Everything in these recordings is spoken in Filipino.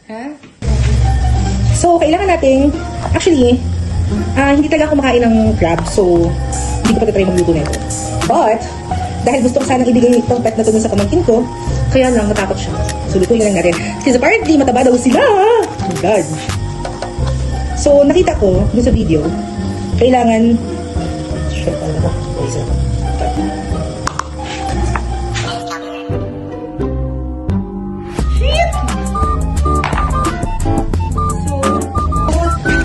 Ha? So, kailangan nating, actually, hindi talaga ako kumakain ng crab, so hindi ko pa try magluto nito. But, dahil gusto ko sanang ibigay itong pet na ito sa pamangkin ko, kaya lang natakot siya. So, lutuin na lang natin. Kasi apparently, mataba daw sila! Oh my God! So, nakita ko dun sa video, kailangan,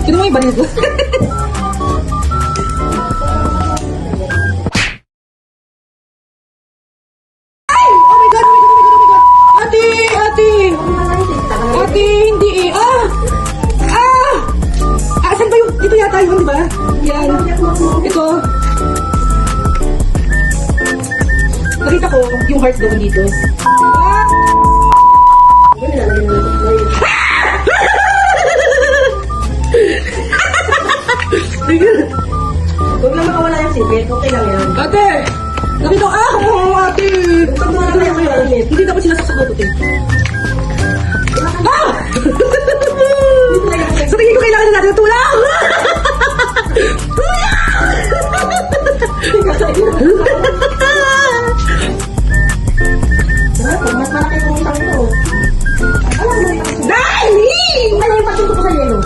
Sino mo yung banil ko? Ay! Oh my God! Ate! Ate, hindi eh. Saan ba yung... Ito yata yun, di ba? Yan. Ito. Nakita ko yung hearts doon dito. Huwag lang makawala yung sipit, okay lang yan. Ate! Nakita ko, ate! Hindi dapat sila sasagot, ate. So, tingin ko kailangan na natin ng tulang! Mas malaki yung isang ito. Alam mo yung Dahil! ano yung patunto ko sa yelo?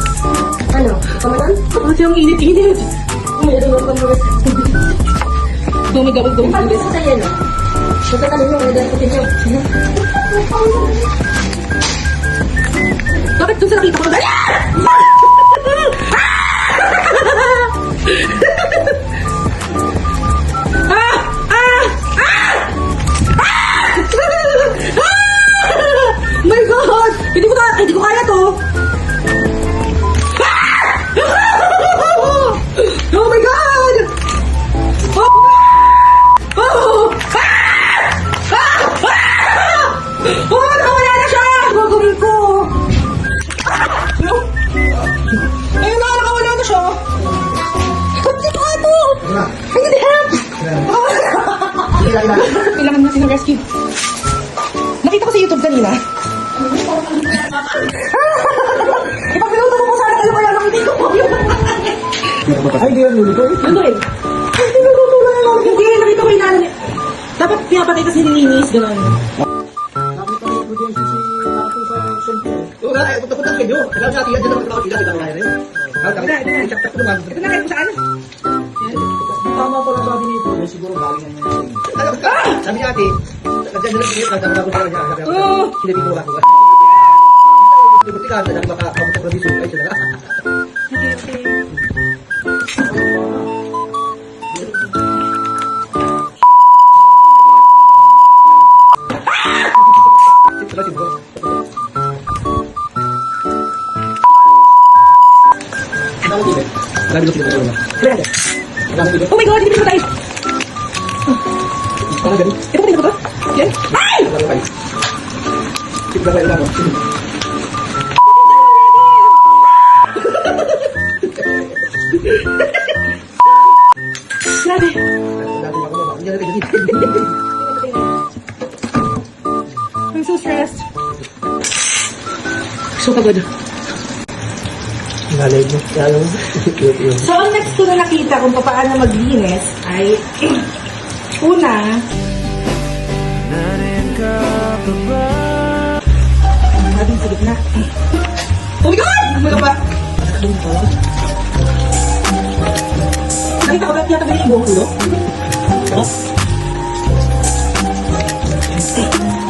Ano? Kamanan? Ate, ang init-init. Mayroon ako ng mga Dumigawag. yung patunto ko sa yelo. Magkatalin nyo, mayroon ko tinyo. Bakit dun sa nakita ko? My God! Hindi ko kaya to! Oh my God! Nakawala na siya! Gagawin ko! Ayun na, nakawala na siya! Hindi ko ito! Hindi help! Kailangan na silang rescue. Nakita ko sa YouTube kanina. Ipagpiluto mo po sana kayo kaya nakita ko po yun. Ay, di yan nilito eh. Lutuin. Ay, niluto na lang. Hindi, nakita ko inalan. Dapat pinapatay kasi nilinis, gano'n. Nakita ko yung audience si Tato sa center. Oo nga, punta-punta sa inyo. Alam sa atin yan, dyan ako nakakita, kita ko kaya na yun. Chak-chak ko naman. Ito na kayo kung saan. Tama pala sabi nito. May siguro galing na yun. Alam ka, sabi niya ate, nandiyan na lang siya, nagtama ko sa kanya, sabi ako, sinabing ko ako. Buti ka, dahil makakapunta ko dito, ay siya na. Marami ko sila Oh my God, hindi ko tayo. Parang ganun. Ito ba ba? Yan? Ay! Sige ba lang ako? Grabe. I'm so stressed. So pagod. Nalay mo. Kaya mo. So, ang next ko na nakita kung paano maglinis ay una natin sa gitna. Oh my God! Ano ba? Nakita ko ba yata ba yung buong ulo?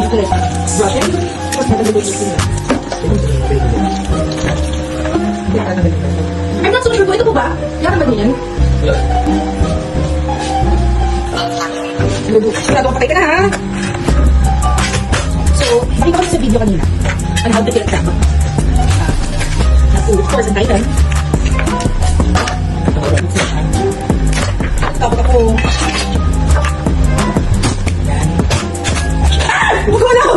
Ito rin. Brush it. Tapos natagulog yung sila. I'm not so sure po. Ito po ba? Yakan ba ganyan? Sigurado patay ka na ha? So, makita ko sa video kanina on how to kill a crab. Of course, ang title. Tapos ako. Huwag ko na ako!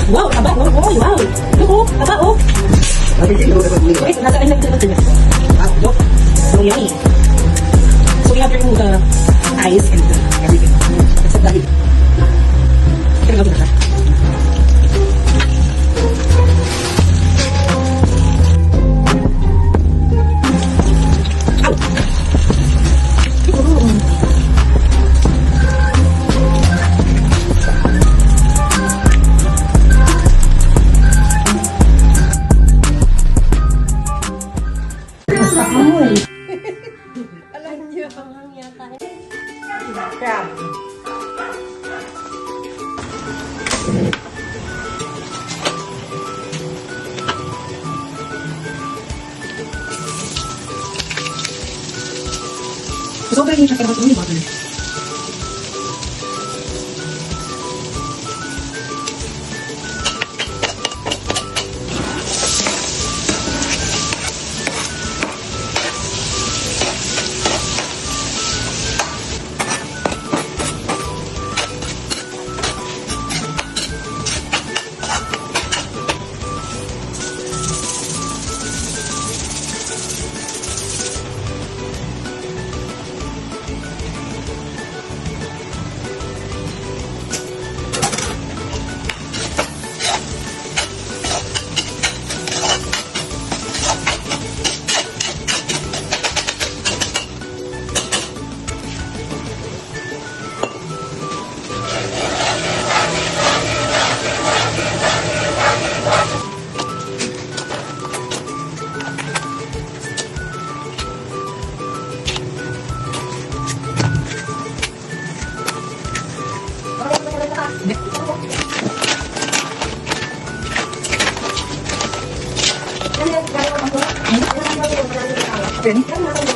Wow, taba, wow, wow. Look, taba, oh. Okay, so nasa kanya nagsasagot niya. Look, so yummy. So we have to remove the ice and everything. Except the lid. Kaya gawin na siya. crab. Sobrang yun siya pero may butter. Ready?